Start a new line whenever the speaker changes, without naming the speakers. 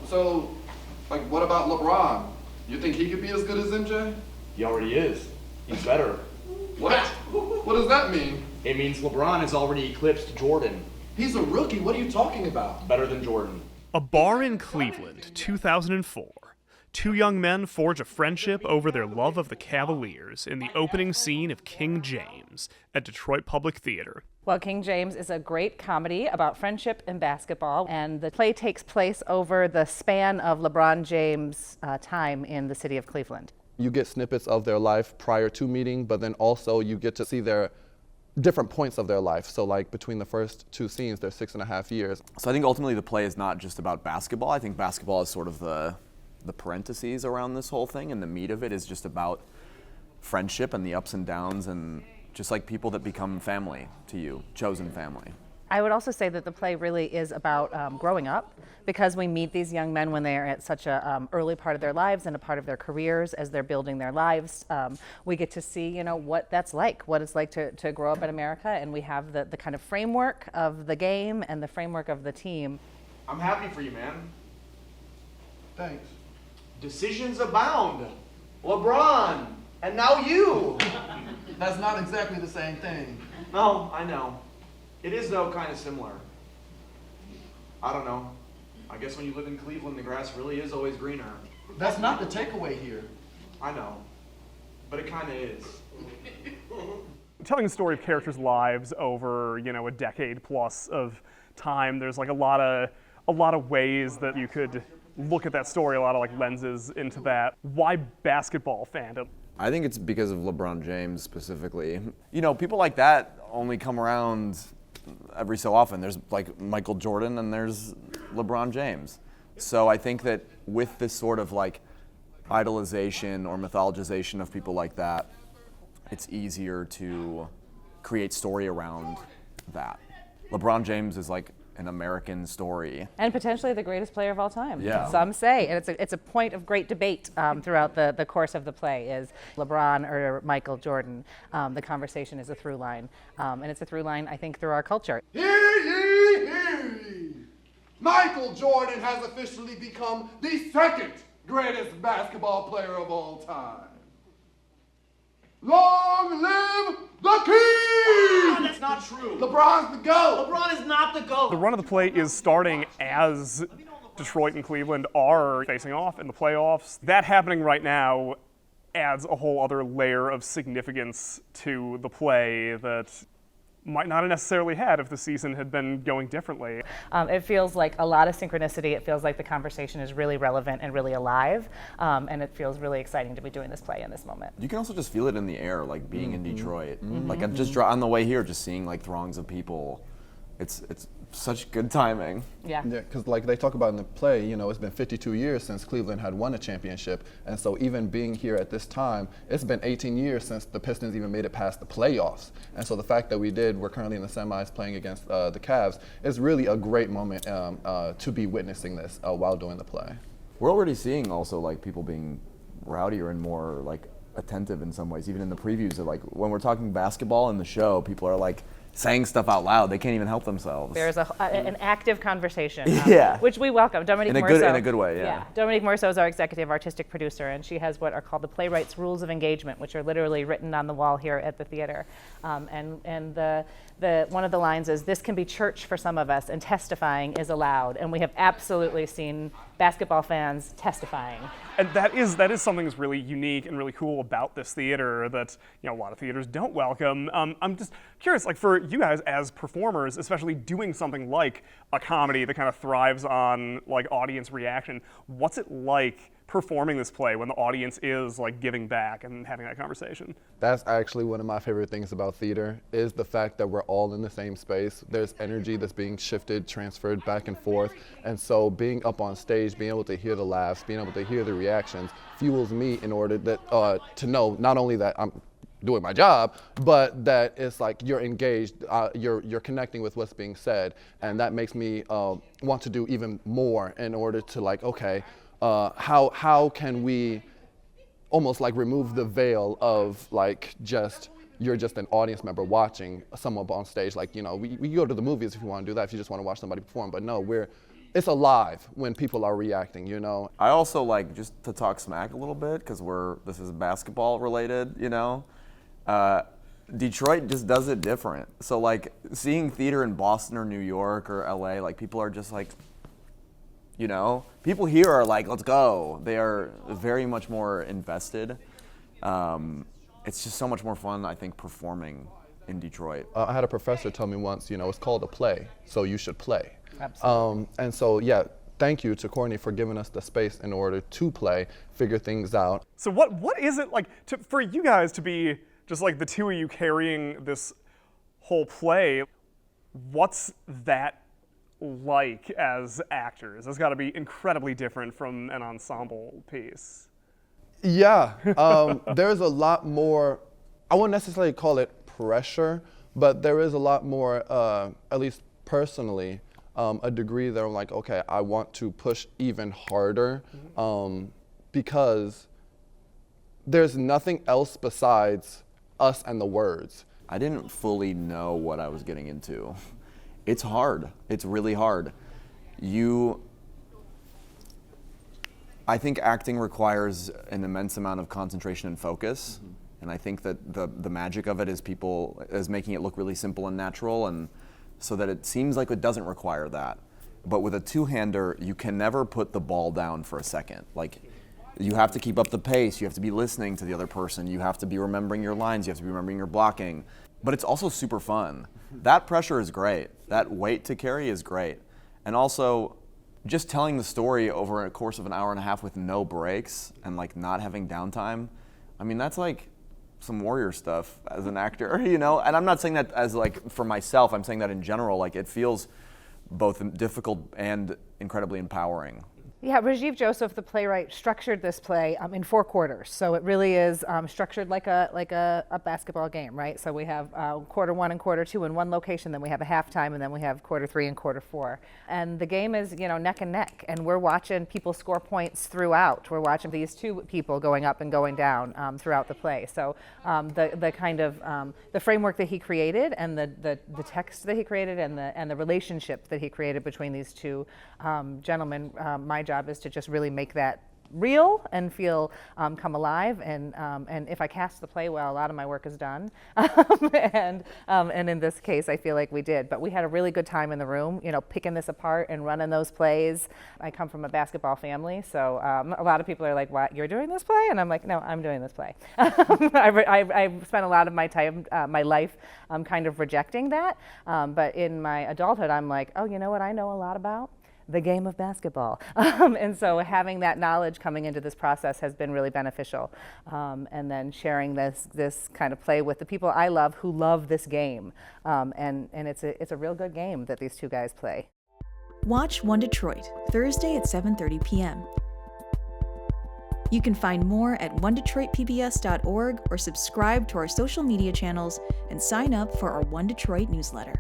So, like, what about LeBron? You think he could be as good as MJ?
He already is. He's better.
What? What does that mean?
It means LeBron has already eclipsed Jordan.
He's a rookie. What are you talking about?
Better than Jordan.
A bar in Cleveland, 2004. Two young men forge a friendship over their love of the Cavaliers in the opening scene of King James at Detroit Public Theater.
Well, King James is a great comedy about friendship and basketball, and the play takes place over the span of LeBron James' time in the city of Cleveland.
You get snippets of their life prior to meeting, but then also you get to see their different points of their life. So like between the first two scenes, there's 6.5 years.
So I think ultimately the play is not just about basketball. I think basketball is sort of the parentheses around this whole thing, and the meat of it is just about friendship and the ups and downs, and just like people that become family to you, chosen family.
I would also say that the play really is about growing up, because we meet these young men when they are at such a early part of their lives and a part of their careers as they're building their lives. We get to see, what that's like, what it's like to grow up in America, and we have the kind of framework of the game and the framework of the team.
I'm happy for you, man.
Thanks.
Decisions abound. LeBron, and now you.
That's not exactly the same thing.
No, I know. It is, though, kind of similar. I don't know. I guess when you live in Cleveland, the grass really is always greener.
That's not the takeaway here.
I know. But it kind of is.
Telling the story of characters' lives over, a decade plus of time, there's like a lot of ways that you could look at that story, a lot of like lenses into that. Why basketball fandom?
I think it's because of LeBron James specifically. People like that only come around every so often. There's like Michael Jordan and there's LeBron James. So I think that with this sort of like idolization or mythologization of people like that, it's easier to create story around that. LeBron James is like an American story.
And potentially the greatest player of all time,
Yeah.
some say. And it's a point of great debate throughout the course of the play, is LeBron or Michael Jordan. The conversation is a through line. And it's a through line, I think, through our culture.
Hear ye, hear ye! Michael Jordan has officially become the second greatest basketball player of all time. Long live the King!
That's not true.
LeBron's the GOAT!
LeBron is not the GOAT.
The run of the play is starting as Detroit and Cleveland are facing off in the playoffs. That happening right now adds a whole other layer of significance to the play that might not have necessarily had if the season had been going differently.
It feels like a lot of synchronicity. It feels like the conversation is really relevant and really alive. And it feels really exciting to be doing this play in this moment.
You can also just feel it in the air, like being in Detroit. Like I'm just on the way here, just seeing like throngs of people. It's such good timing.
Yeah.
Yeah, because like they talk about in the play, it's been 52 years since Cleveland had won a championship. And so even being here at this time, it's been 18 years since the Pistons even made it past the playoffs. And so the fact that we're currently in the semis playing against the Cavs, is really a great moment to be witnessing this while doing the play.
We're already seeing also like people being rowdier and more like attentive in some ways. Even in the previews of like when we're talking basketball in the show, people are like saying stuff out loud. They can't even help themselves.
There's an active conversation,
Yeah.
which we welcome. Dominique
In a good way, yeah.
Dominique Morceau is our executive artistic producer, and she has what are called the playwrights' rules of engagement, which are literally written on the wall here at the theater. And one of the lines is, "This can be church for some of us, and testifying is allowed." And we have absolutely seen basketball fans testifying.
And that is something that's really unique and really cool about this theater that a lot of theaters don't welcome. I'm just curious, like for you guys as performers, especially doing something like a comedy that kind of thrives on like audience reaction, what's it like performing this play when the audience is like giving back and having that conversation?
That's actually one of my favorite things about theater, is the fact that we're all in the same space. There's energy that's being shifted, transferred back and forth. And so being up on stage, being able to hear the laughs, being able to hear the reactions fuels me in order that to know not only that I'm doing my job, but that it's like you're engaged, you're connecting with what's being said. And that makes me want to do even more in order to like, okay, how can we almost like remove the veil of like you're just an audience member watching someone on stage. Like, we go to the movies if you want to do that, if you just want to watch somebody perform, but no, it's alive when people are reacting, you know.
I also like, just to talk smack a little bit, because this is basketball related, you know. Detroit just does it different. So like seeing theater in Boston or New York or LA, like people are just like, you know, people here are like, let's go. They are very much more invested. It's just so much more fun, I think, performing in Detroit.
I had a professor tell me once, you know, it's called a play, so you should play.
Absolutely.
And so, yeah, thank you to Courtney for giving us the space in order to play, figure things out.
So what is it like for you guys to be just like the two of you carrying this whole play? What's that like as actors? It's got to be incredibly different from an ensemble piece.
Yeah, there's a lot more, I wouldn't necessarily call it pressure, but there is a lot more, at least personally, a degree that I'm like, okay, I want to push even harder, because there's nothing else besides us and the words.
I didn't fully know what I was getting into. It's hard. It's really hard. I think acting requires an immense amount of concentration and focus. And I think that the magic of it is making it look really simple and natural, and so that it seems like it doesn't require that. But with a two-hander, you can never put the ball down for a second. Like, you have to keep up the pace, you have to be listening to the other person, you have to be remembering your lines, you have to be remembering your blocking. But it's also super fun. That pressure is great. That weight to carry is great. And also, just telling the story over a course of an hour and a half with no breaks and like not having downtime, I mean, that's like some warrior stuff as an actor, you know? And I'm not saying that as like for myself, I'm saying that in general, like it feels both difficult and incredibly empowering.
Yeah, Rajiv Joseph, the playwright, structured this play in 4 quarters. So it really is structured like a basketball game, right? So we have quarter 1 and quarter 2 in one location, then we have a halftime, and then we have quarter 3 and quarter 4. And the game is, you know, neck and neck, and we're watching people score points throughout. We're watching these two people going up and going down throughout the play. So the kind of the framework that he created, and the text that he created, and the relationship that he created between these two gentlemen, my job is to just really make that real and feel come alive, and if I cast the play well, a lot of my work is done. And in this case, I feel like we did. But we had a really good time in the room, you know, picking this apart and running those plays. I come from a basketball family, so a lot of people are like, "What, you're doing this play?" And I'm like, "No, I'm doing this play." I've spent a lot of my time, my life, kind of rejecting that. But in my adulthood, I'm like, "Oh, you know what I know a lot about? The game of basketball." And so having that knowledge coming into this process has been really beneficial. And then sharing this kind of play with the people I love who love this game. And it's a real good game that these two guys play.
Watch One Detroit, Thursday at 7:30 p.m. You can find more at onedetroitpbs.org or subscribe to our social media channels and sign up for our One Detroit newsletter.